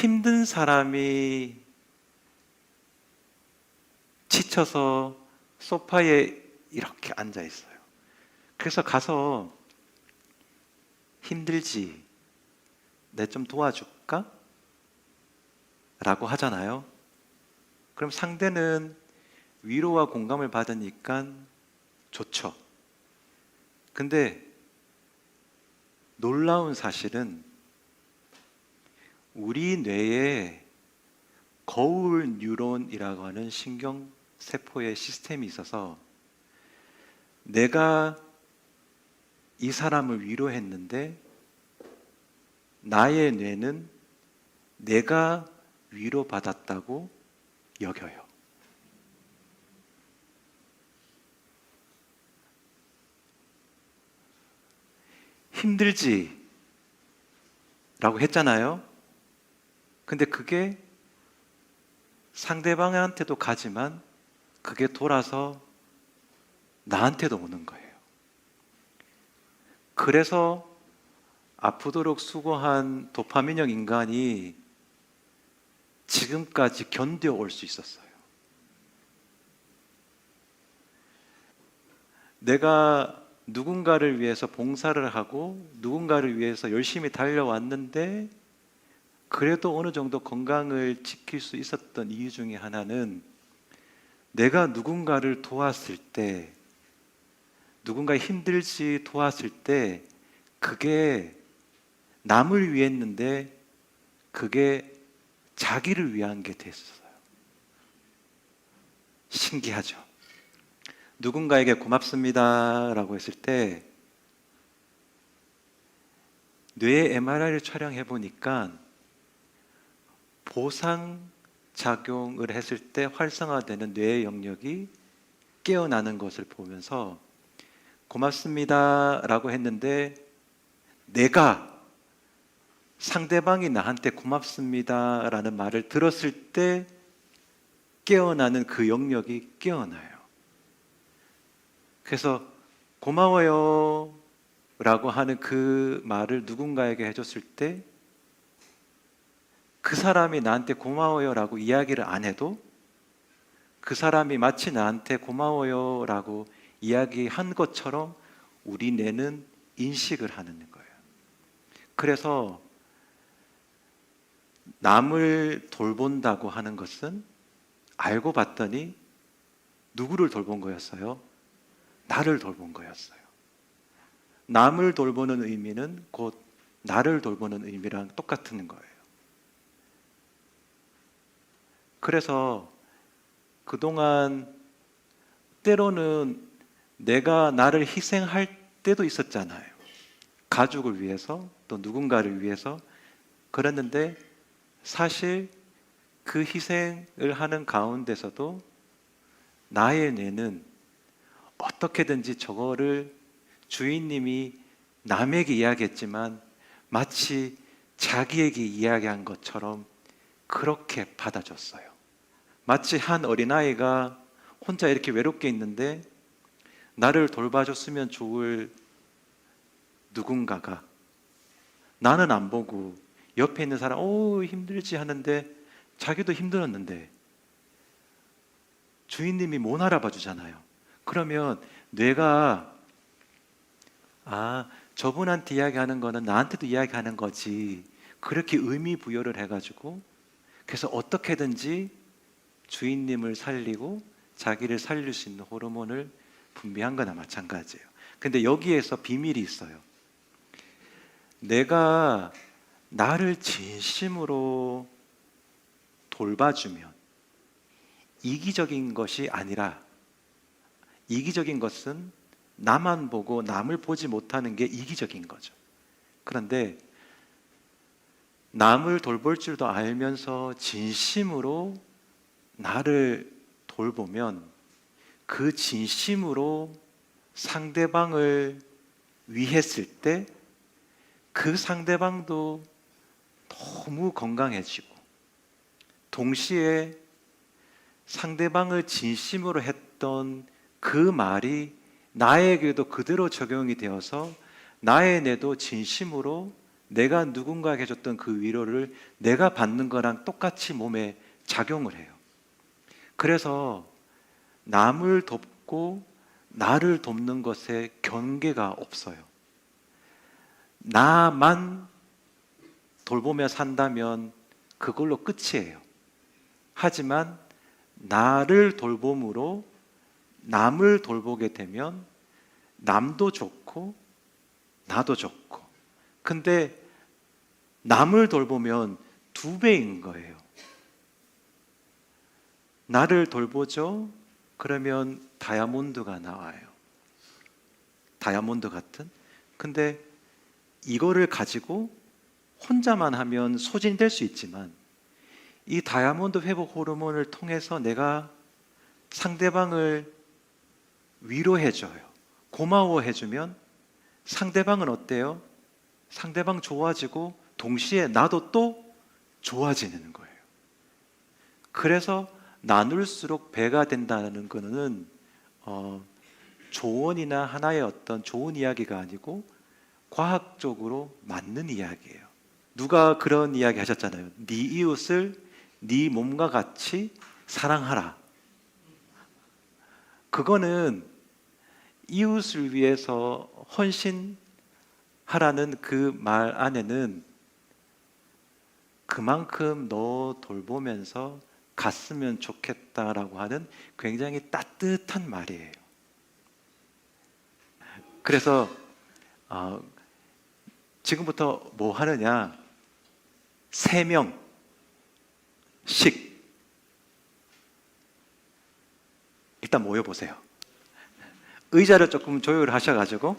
힘든 사람이 지쳐서 소파에 이렇게 앉아 있어요. 그래서 가서 힘들지? 내 좀 도와줄까? 라고 하잖아요. 그럼 상대는 위로와 공감을 받으니까 좋죠. 근데 놀라운 사실은 우리 뇌에 거울 뉴런이라고 하는 신경세포의 시스템이 있어서 내가 이 사람을 위로했는데 나의 뇌는 내가 위로받았다고 여겨요. 힘들지? 라고 했잖아요. 근데 그게 상대방한테도 가지만 그게 돌아서 나한테도 오는 거예요. 그래서 아프도록 수고한 도파민형 인간이 지금까지 견뎌올 수 있었어요. 내가 누군가를 위해서 봉사를 하고 누군가를 위해서 열심히 달려왔는데 그래도 어느 정도 건강을 지킬 수 있었던 이유 중에 하나는 내가 누군가를 도왔을 때, 누군가 힘들지 도왔을 때 그게 남을 위했는데 그게 자기를 위한 게 됐어요. 신기하죠? 누군가에게 고맙습니다 라고 했을 때 뇌 MRI를 촬영해 보니까 보상작용을 했을 때 활성화되는 뇌의 영역이 깨어나는 것을 보면서 고맙습니다 라고 했는데 내가 상대방이 나한테 고맙습니다 라는 말을 들었을 때 깨어나는 그 영역이 깨어나요. 그래서 고마워요 라고 하는 그 말을 누군가에게 해줬을 때 그 사람이 나한테 고마워요 라고 이야기를 안 해도 그 사람이 마치 나한테 고마워요 라고 이야기한 것처럼 우리 뇌는 인식을 하는 거예요. 그래서 남을 돌본다고 하는 것은 알고 봤더니 누구를 돌본 거였어요? 나를 돌본 거였어요. 남을 돌보는 의미는 곧 나를 돌보는 의미랑 똑같은 거예요. 그래서 그동안 때로는 내가 나를 희생할 때도 있었잖아요. 가족을 위해서 또 누군가를 위해서 그랬는데 사실 그 희생을 하는 가운데서도 나의 뇌는 어떻게든지 저거를 주인님이 남에게 이야기했지만 마치 자기에게 이야기한 것처럼 그렇게 받아줬어요. 마치 한 어린아이가 혼자 이렇게 외롭게 있는데 나를 돌봐줬으면 좋을 누군가가 나는 안 보고 옆에 있는 사람 힘들지 하는데 자기도 힘들었는데 주인님이 못 알아봐 주잖아요. 그러면 뇌가 저분한테 이야기하는 거는 나한테도 이야기하는 거지 그렇게 의미 부여를 해가지고 그래서 어떻게든지 주인님을 살리고 자기를 살릴 수 있는 호르몬을 분비한 거나 마찬가지예요. 근데 여기에서 비밀이 있어요. 내가 나를 진심으로 돌봐주면 이기적인 것이 아니라 이기적인 것은 나만 보고 남을 보지 못하는 게 이기적인 거죠. 그런데 남을 돌볼 줄도 알면서 진심으로 나를 돌보면 그 진심으로 상대방을 위했을 때 그 상대방도 너무 건강해지고 동시에 상대방을 진심으로 했던 그 말이 나에게도 그대로 적용이 되어서 나의 뇌도 진심으로 내가 누군가에게 줬던 그 위로를 내가 받는 거랑 똑같이 몸에 작용을 해요. 그래서 남을 돕고 나를 돕는 것에 경계가 없어요. 나만 돌보며 산다면 그걸로 끝이에요. 하지만 나를 돌봄으로 남을 돌보게 되면 남도 좋고 나도 좋고, 근데 남을 돌보면 2배인 거예요. 나를 돌보죠? 그러면 다이아몬드가 나와요. 다이아몬드 같은. 근데 이거를 가지고 혼자만 하면 소진이 될 수 있지만 이 다이아몬드 회복 호르몬을 통해서 내가 상대방을 위로해줘요. 고마워해주면 상대방은 어때요? 상대방 좋아지고 동시에 나도 또 좋아지는 거예요. 그래서 나눌수록 배가 된다는 것은 조언이나 하나의 어떤 좋은 이야기가 아니고 과학적으로 맞는 이야기예요. 누가 그런 이야기 하셨잖아요. 네 이웃을 네 몸과 같이 사랑하라. 그거는 이웃을 위해서 헌신하라는 그 말 안에는 그만큼 너 돌보면서 갔으면 좋겠다라고 하는 굉장히 따뜻한 말이에요. 그래서 지금부터 뭐 하느냐? 3명씩 일단 모여보세요. 의자를 조금 조율을 하셔가지고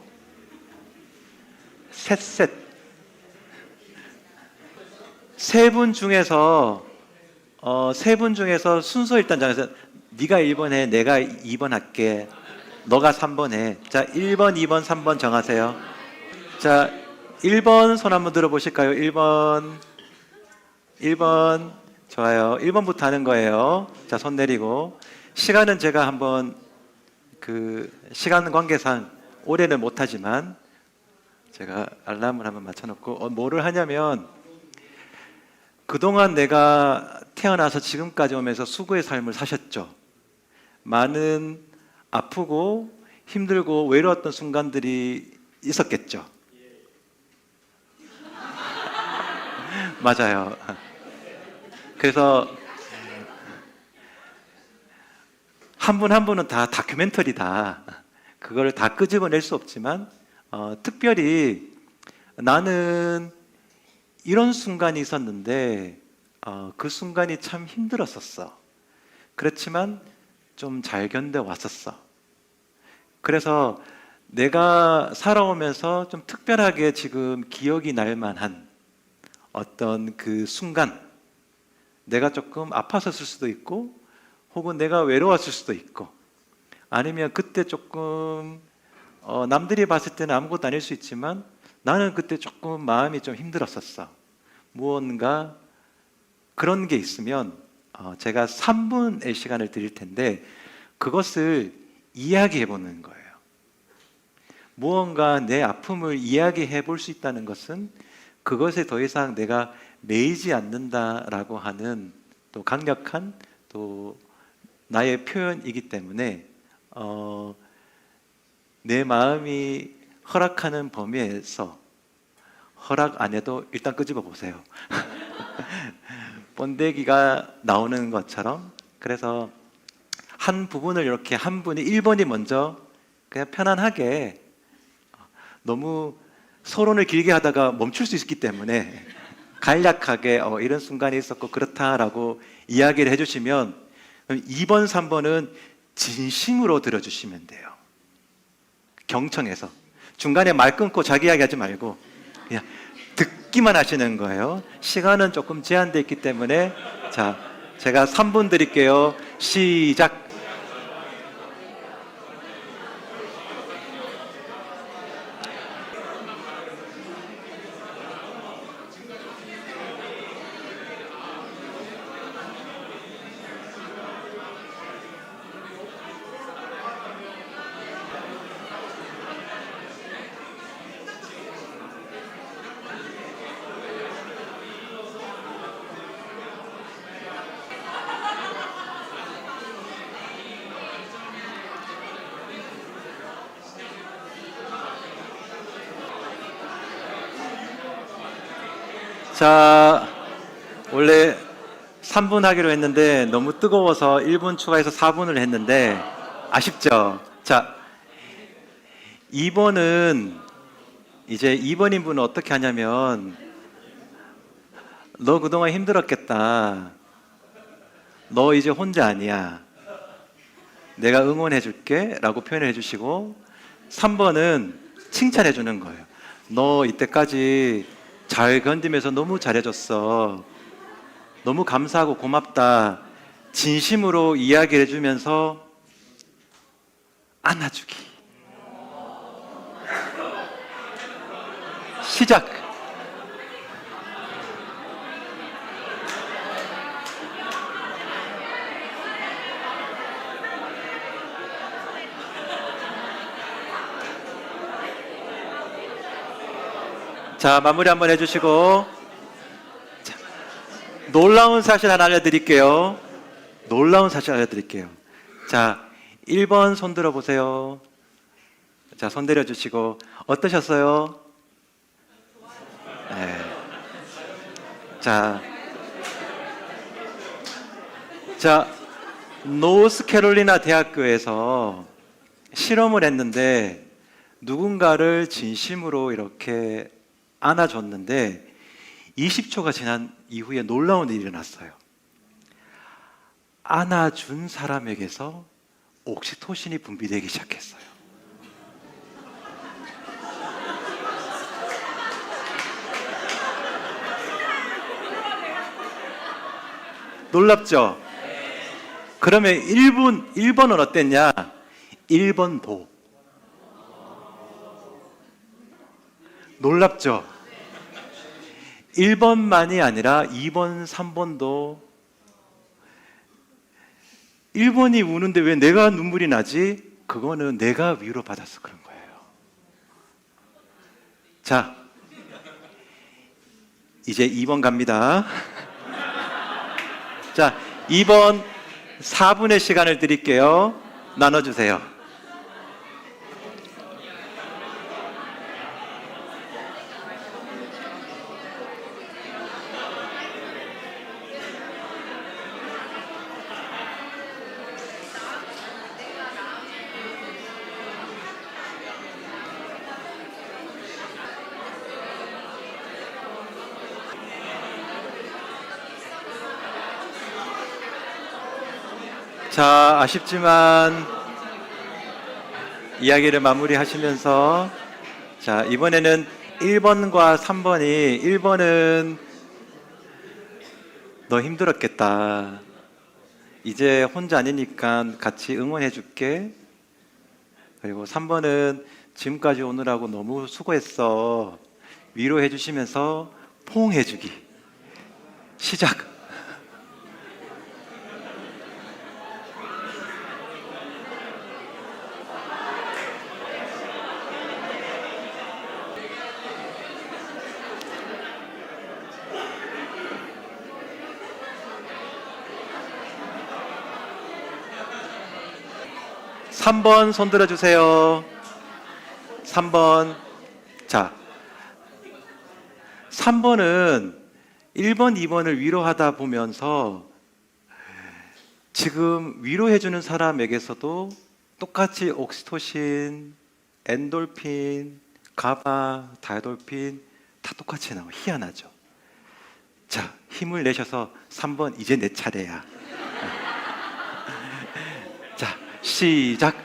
셋. 3분 중에서 순서 일단 정해서 네가 1번 해, 내가 2번 할게, 너가 3번 해. 자, 1번, 2번, 3번 정하세요. 자, 1번 손 한번 들어보실까요? 1번 좋아요. 1번부터 하는 거예요. 자, 손 내리고. 시간은 제가 한번 시간 관계상 올해는 못하지만 제가 알람을 한번 맞춰놓고 뭐를 하냐면, 그동안 내가 태어나서 지금까지 오면서 수고의 삶을 사셨죠. 많은 아프고 힘들고 외로웠던 순간들이 있었겠죠. 맞아요. 그래서 한 분 한 분은 다 다큐멘터리다. 그걸 다 끄집어낼 수 없지만 특별히 나는 이런 순간이 있었는데 그 순간이 참 힘들었었어. 그렇지만 좀 잘 견뎌왔었어. 그래서 내가 살아오면서 좀 특별하게 지금 기억이 날 만한 어떤 그 순간, 내가 조금 아팠었을 수도 있고 혹은 내가 외로웠을 수도 있고, 아니면 그때 조금 남들이 봤을 때는 아무것도 아닐 수 있지만 나는 그때 조금 마음이 좀 힘들었었어. 무언가 그런 게 있으면 제가 3분의 시간을 드릴 텐데 그것을 이야기해 보는 거예요. 무언가 내 아픔을 이야기해 볼 수 있다는 것은 그것에 더 이상 내가 매이지 않는다라고 하는 또 강력한 또 나의 표현이기 때문에 내 마음이 허락하는 범위에서, 허락 안 해도 일단 끄집어 보세요. 번데기가 나오는 것처럼. 그래서 한 부분을 이렇게 한 분이 1번이 먼저 그냥 편안하게, 너무 서론을 길게 하다가 멈출 수 있기 때문에 간략하게 이런 순간이 있었고 그렇다라고 이야기를 해주시면 2번, 3번은 진심으로 들어주시면 돼요. 경청해서. 중간에 말 끊고 자기 이야기하지 말고 그냥 듣기만 하시는 거예요. 시간은 조금 제한되어 있기 때문에. 자, 제가 3분 드릴게요. 시작. 자, 원래 3분 하기로 했는데 너무 뜨거워서 1분 추가해서 4분을 했는데 아쉽죠? 자, 2번은 이제 2번인 분은 어떻게 하냐면 너 그동안 힘들었겠다. 너 이제 혼자 아니야. 내가 응원해 줄게 라고 표현을 해주시고 3번은 칭찬해 주는 거예요. 너 이때까지 잘 견디면서 너무 잘해줬어. 너무 감사하고 고맙다. 진심으로 이야기를 해주면서 안아주기. 시작. 자, 마무리 한번 해주시고. 자, 놀라운 사실 하나 알려드릴게요. 놀라운 사실 알려드릴게요. 자, 1번 손 들어보세요. 자, 손 내려주시고. 어떠셨어요? 네. 자, 노스캐롤리나 대학교에서 실험을 했는데 누군가를 진심으로 이렇게 안아줬는데 20초가 지난 이후에 놀라운 일이 일어났어요. 안아준 사람에게서 옥시토신이 분비되기 시작했어요. 놀랍죠? 그러면 1번은 어땠냐? 1번도. 놀랍죠? 1번만이 아니라 2번, 3번도 1번이 우는데 왜 내가 눈물이 나지? 그거는 내가 위로받아서 그런 거예요. 자, 이제 2번 갑니다. 자, 2번 4분의 시간을 드릴게요. 나눠주세요. 자, 아쉽지만 이야기를 마무리하시면서 자, 이번에는 1번과 3번이 1번은 너 힘들었겠다. 이제 혼자 아니니까 같이 응원해 줄게. 그리고 3번은 지금까지 오느라고 너무 수고했어. 위로해 주시면서 포옹해 주기. 시작. 삼 번 손 들어주세요. 3번. 자, 3번은 1번, 2번을 위로하다 보면서 지금 위로해주는 사람에게서도 똑같이 옥시토신, 엔돌핀, 가바, 다이돌핀 다 똑같이 나와요. 희한하죠. 자, 힘을 내셔서 3번 이제 내 차례야. 자, 시작.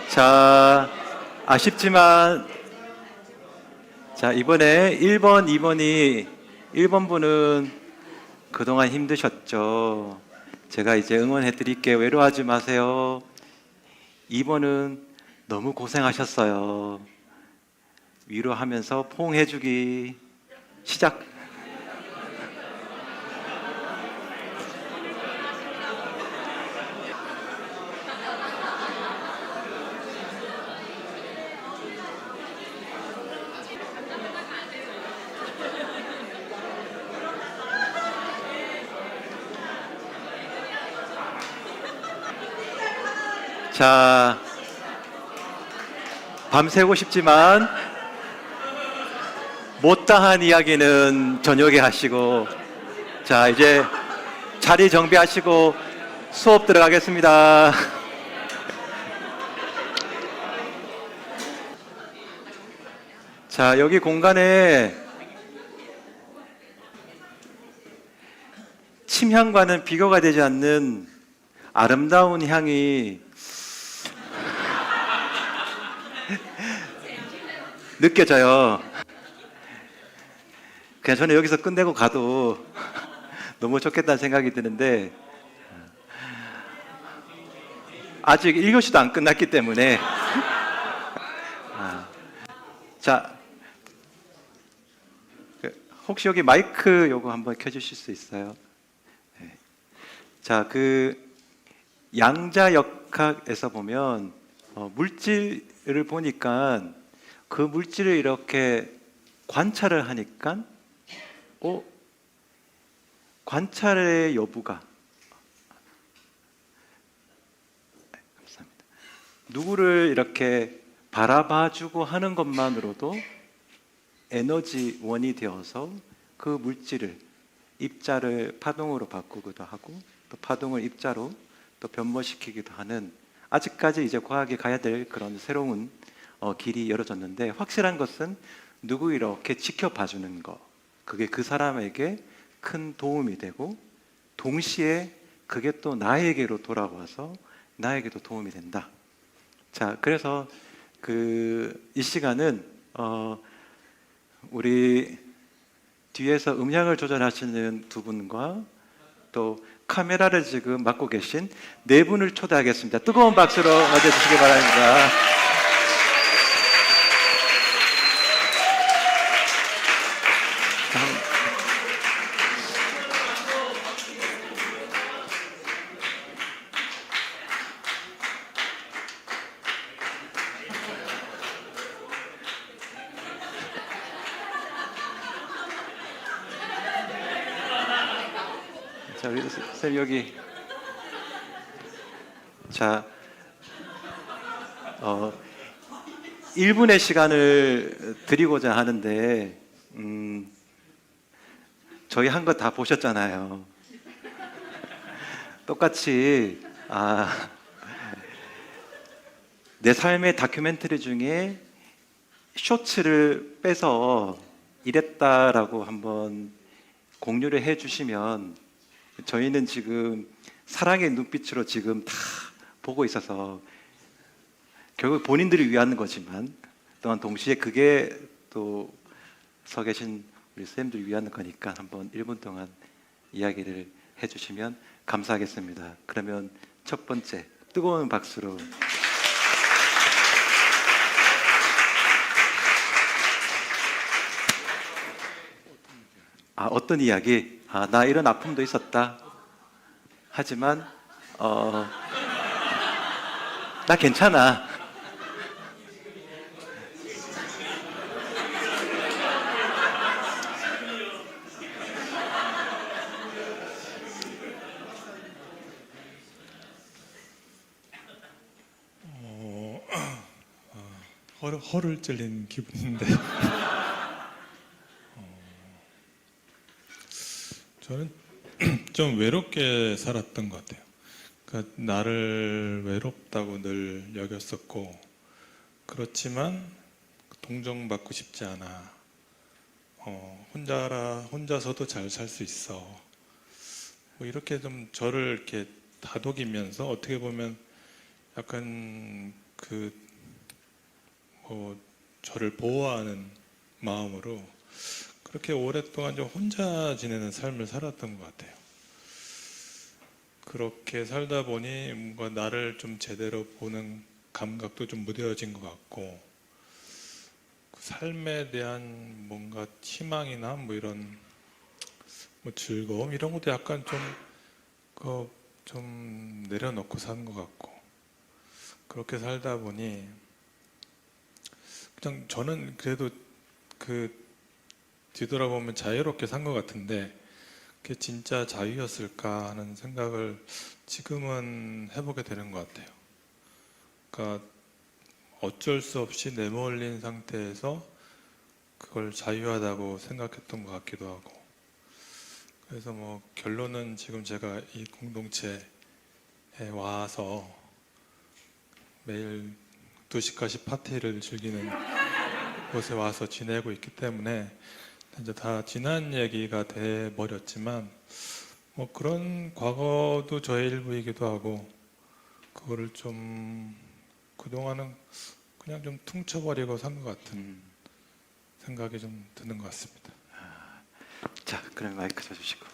자, 아쉽지만 자, 이번에 1번, 2번이 1번 분은 그동안 힘드셨죠. 제가 이제 응원해 드릴게요. 외로워하지 마세요. 2번은 너무 고생하셨어요. 위로하면서 포옹해 주기. 시작. 자, 밤새고 싶지만 못다한 이야기는 저녁에 하시고, 자, 이제 자리 정비하시고 수업 들어가겠습니다. 자, 여기 공간에 침향과는 비교가 되지 않는 아름다운 향이 느껴져요. 그냥 저는 여기서 끝내고 가도 너무 좋겠다는 생각이 드는데, 아직 1교시도 안 끝났기 때문에 자, 혹시 여기 마이크 요거 한번 켜주실 수 있어요? 네. 자, 양자역학에서 보면 물질을 보니까 그 물질을 이렇게 관찰을 하니까 관찰의 여부가, 감사합니다. 누구를 이렇게 바라봐주고 하는 것만으로도 에너지원이 되어서 그 물질을, 입자를 파동으로 바꾸기도 하고 또 파동을 입자로 또 변모시키기도 하는, 아직까지 이제 과학이 가야 될 그런 새로운 길이 열어졌는데, 확실한 것은 누구 이렇게 지켜봐주는 것, 그게 그 사람에게 큰 도움이 되고 동시에 그게 또 나에게로 돌아와서 나에게도 도움이 된다. 자, 그래서 이 시간은 우리 뒤에서 음향을 조절하시는 두 분과 또 카메라를 지금 맡고 계신 네 분을 초대하겠습니다. 뜨거운 박수로 맞아주시기 바랍니다. 자, 우리 쌤 여기. 자, 1분의 시간을 드리고자 하는데, 저희 한 거 다 보셨잖아요. 똑같이 내 삶의 다큐멘터리 중에 쇼츠를 빼서 이랬다라고 한번 공유를 해주시면, 저희는 지금 사랑의 눈빛으로 지금 다 보고 있어서 결국 본인들을 위한 거지만 또한 동시에 그게 또 서 계신 우리 쌤들 위한 거니까 한번 1분 동안 이야기를 해주시면 감사하겠습니다. 그러면 첫 번째 뜨거운 박수로. 어떤 이야기? 나 이런 아픔도 있었다. 하지만 나 괜찮아. 허를 찔린 기분인데 저는 좀 외롭게 살았던 것 같아요. 그러니까 나를 외롭다고 늘 여겼었고, 그렇지만 동정받고 싶지 않아. 혼자서도 잘 살 수 있어. 뭐 이렇게 좀 저를 이렇게 다독이면서, 어떻게 보면 약간 저를 보호하는 마음으로 그렇게 오랫동안 좀 혼자 지내는 삶을 살았던 것 같아요. 그렇게 살다 보니 뭔가 나를 좀 제대로 보는 감각도 좀 무뎌진 것 같고, 그 삶에 대한 뭔가 희망이나 뭐 이런 즐거움 이런 것도 약간 좀 내려놓고 사는 것 같고, 그렇게 살다 보니 그냥 저는 그래도 뒤돌아보면 자유롭게 산 것 같은데, 그게 진짜 자유였을까 하는 생각을 지금은 해보게 되는 것 같아요. 그러니까 어쩔 수 없이 내몰린 상태에서 그걸 자유하다고 생각했던 것 같기도 하고, 그래서 뭐 결론은 지금 제가 이 공동체에 와서 매일 2시까지 파티를 즐기는 곳에 와서 지내고 있기 때문에 이제 다 지난 얘기가 돼 버렸지만, 뭐 그런 과거도 저의 일부이기도 하고, 그거를 좀 그동안은 그냥 좀 퉁쳐버리고 산 것 같은 생각이 좀 드는 것 같습니다. 자, 그럼 마이크 쳐주시고.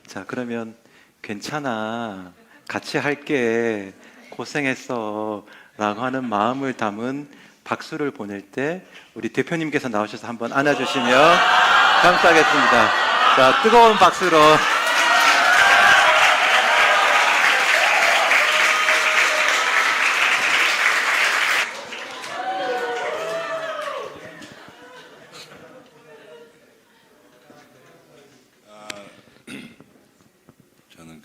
자, 그러면 괜찮아, 같이 할게, 고생했어 라고 하는 마음을 담은 박수를 보낼 때 우리 대표님께서 나오셔서 한번 안아주시면 감사하겠습니다. 자, 뜨거운 박수로. 저는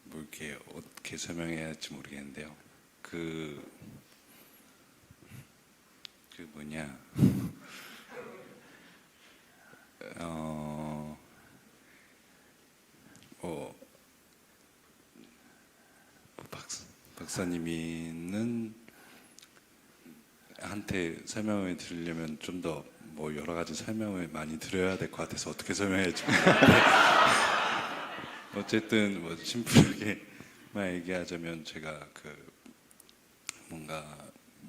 뭐 이렇게 어떻게 설명해야 할지 모르겠는데요. 뭐냐, 뭐 박사님이는 한테 설명을 드리려면 좀 더 뭐 여러 가지 설명을 많이 드려야 될 것 같아서 어떻게 설명할지 모르겠는데 어쨌든 뭐 심플하게만 얘기하자면 제가 뭔가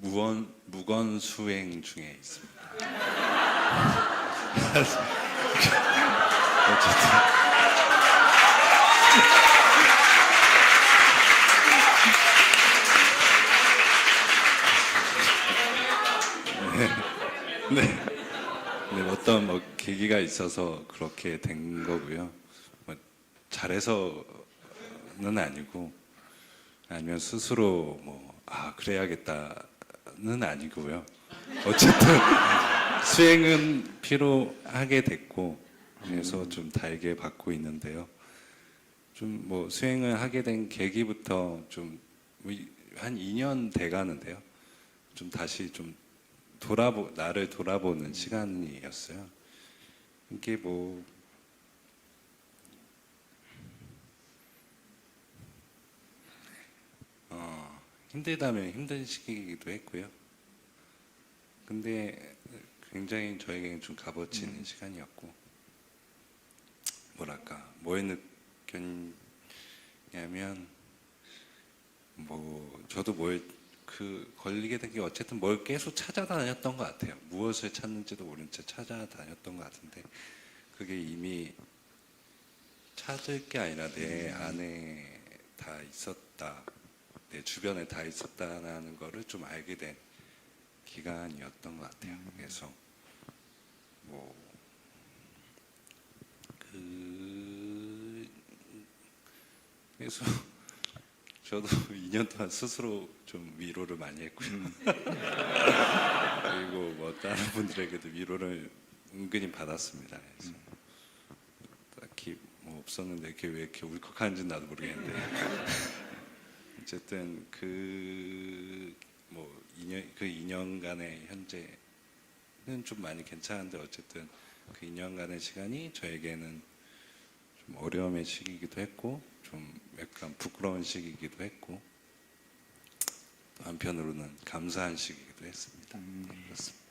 무건 수행 중에 있습니다. 어쨌든 네, 어떤 뭐 계기가 있어서 그렇게 된 거고요. 뭐 잘해서는 아니고, 아니면 스스로 그래야겠다는 아니고요. 어쨌든 수행은 필요하게 됐고, 그래서 좀 달게 받고 있는데요. 좀 뭐 수행을 하게 된 계기부터 좀 한 2년 돼 가는데요. 좀 다시 좀 나를 돌아보는 시간이었어요. 이게 뭐 힘들다면 힘든 시기이기도 했고요. 근데 굉장히 저에게는 좀 값어치는 시간이었고, 뭐랄까, 뭘 느꼈냐면, 뭐 저도 걸리게 된 게 어쨌든 뭘 계속 찾아다녔던 것 같아요. 무엇을 찾는지도 모른 채 찾아다녔던 것 같은데, 그게 이미 찾을 게 아니라 내 안에 다 있었다, 내 주변에 다 있었다라는 거를 좀 알게 된 기간이었던 것 같아요. 그래서 그래서 저도 2년 동안 스스로 좀 위로를 많이 했고요. 그리고 뭐 다른 분들에게도 위로를 은근히 받았습니다. 그래서 딱히 뭐 없었는데 왜 이렇게 울컥하는지 나도 모르겠는데 어쨌든 그 2년간의 현재는 좀 많이 괜찮은데, 어쨌든 그 2년간의 시간이 저에게는 좀 어려움의 시기이기도 했고, 좀 약간 부끄러운 시기이기도 했고, 한편으로는 감사한 시기이기도 했습니다. 그렇습니다.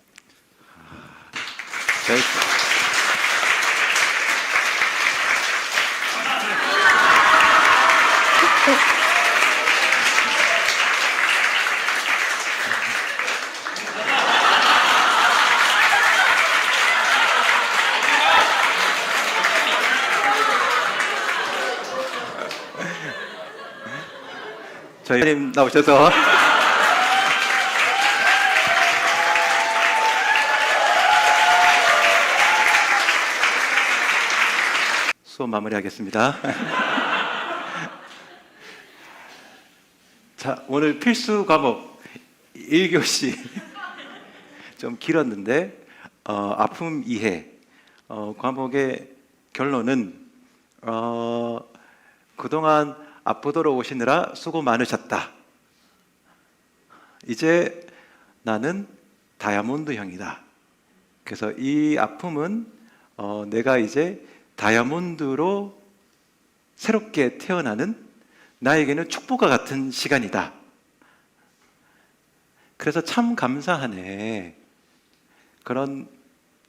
저희님 나오셔서 수업 마무리하겠습니다. 자, 오늘 필수 과목 1교시 좀 길었는데 아픔 이해 과목의 결론은 그동안 아프도록 오시느라 수고 많으셨다. 이제 나는 다이아몬드형이다. 그래서 이 아픔은 내가 이제 다이아몬드로 새롭게 태어나는 나에게는 축복과 같은 시간이다. 그래서 참 감사하네. 그런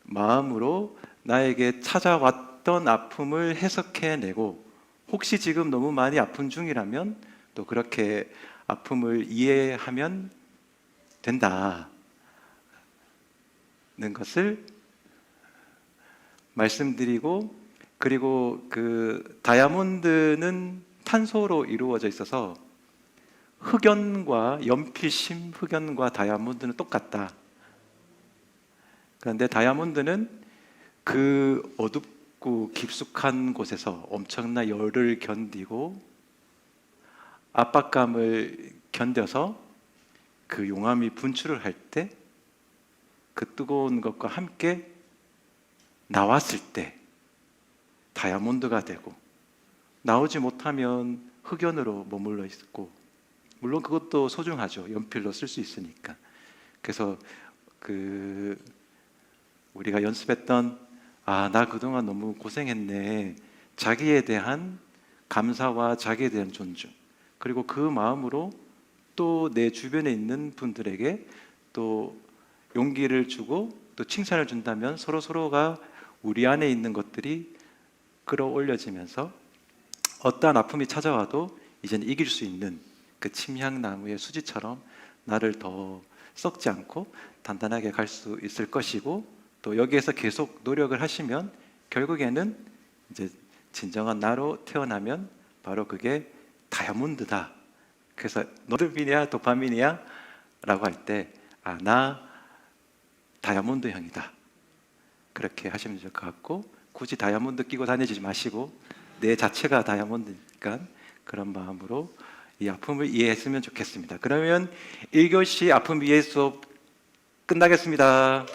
마음으로 나에게 찾아왔던 아픔을 해석해내고, 혹시 지금 너무 많이 아픈 중이라면 또 그렇게 아픔을 이해하면 된다는 것을 말씀드리고, 그리고 그 다이아몬드는 탄소로 이루어져 있어서 흑연과 연필심, 흑연과 다이아몬드는 똑같다. 그런데 다이아몬드는 그 어둡고 깊숙한 곳에서 엄청난 열을 견디고 압박감을 견뎌서 그 용암이 분출을 할 때, 그 뜨거운 것과 함께 나왔을 때 다이아몬드가 되고, 나오지 못하면 흑연으로 머물러 있고, 물론 그것도 소중하죠. 연필로 쓸 수 있으니까. 그래서 그 우리가 연습했던 나 그동안 너무 고생했네. 자기에 대한 감사와 자기에 대한 존중. 그리고 그 마음으로 또 내 주변에 있는 분들에게 또 용기를 주고 또 칭찬을 준다면 서로가 우리 안에 있는 것들이 끌어올려지면서 어떠한 아픔이 찾아와도 이제는 이길 수 있는 그 침향나무의 수지처럼 나를 더 썩지 않고 단단하게 갈 수 있을 것이고, 또 여기에서 계속 노력을 하시면 결국에는 이제 진정한 나로 태어나면 바로 그게 다이아몬드다. 그래서 노드빈이야 도파민이야? 라고 할 때 나 다이아몬드형이다. 그렇게 하시면 될 것 같고, 굳이 다이아몬드 끼고 다니지 마시고 내 자체가 다이아몬드니까 그런 마음으로 이 아픔을 이해했으면 좋겠습니다. 그러면 1교시 아픔 이해 수업 끝나겠습니다.